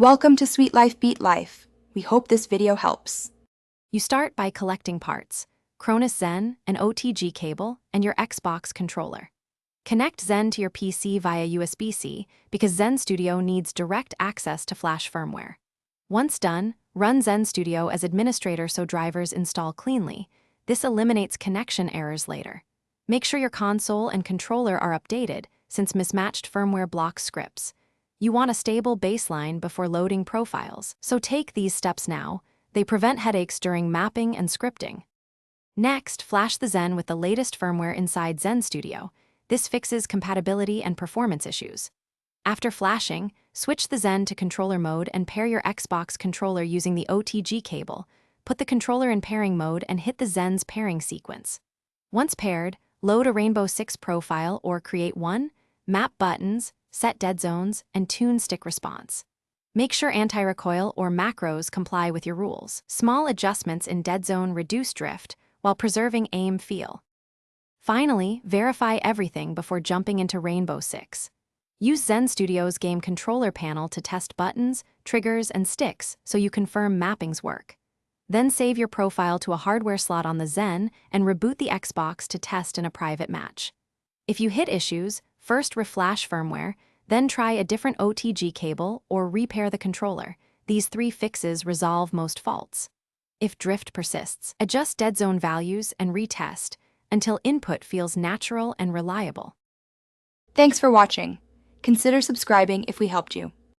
Welcome to Sweet Life Beat Life. We hope this video helps. You start by collecting parts: Cronus Zen, an OTG cable, and your Xbox controller. Connect Zen to your PC via USB-C because Zen Studio needs direct access to flash firmware. Once done, run Zen Studio as administrator so drivers install cleanly. This eliminates connection errors later. Make sure your console and controller are updated since mismatched firmware blocks scripts. You want a stable baseline before loading profiles, so take these steps now. They prevent headaches during mapping and scripting. Next, flash the Zen with the latest firmware inside Zen Studio. This fixes compatibility and performance issues. After flashing, switch the Zen to controller mode and pair your Xbox controller using the OTG cable. Put the controller in pairing mode and hit the Zen's pairing sequence. Once paired, load a Rainbow Six profile or create one, map buttons, set dead zones, and tune stick response. Make sure anti-recoil or macros comply with your rules. Small adjustments in dead zone reduce drift while preserving aim feel. Finally, verify everything before jumping into Rainbow Six. Use Zen Studio's game controller panel to test buttons, triggers, and sticks so you confirm mappings work. Then save your profile to a hardware slot on the Zen and reboot the Xbox to test in a private match. If you hit issues, first reflash firmware, then try a different OTG cable or repair the controller. These 3 fixes resolve most faults. If drift persists, adjust dead zone values and retest until input feels natural and reliable. Thanks for watching. Consider subscribing if we helped you.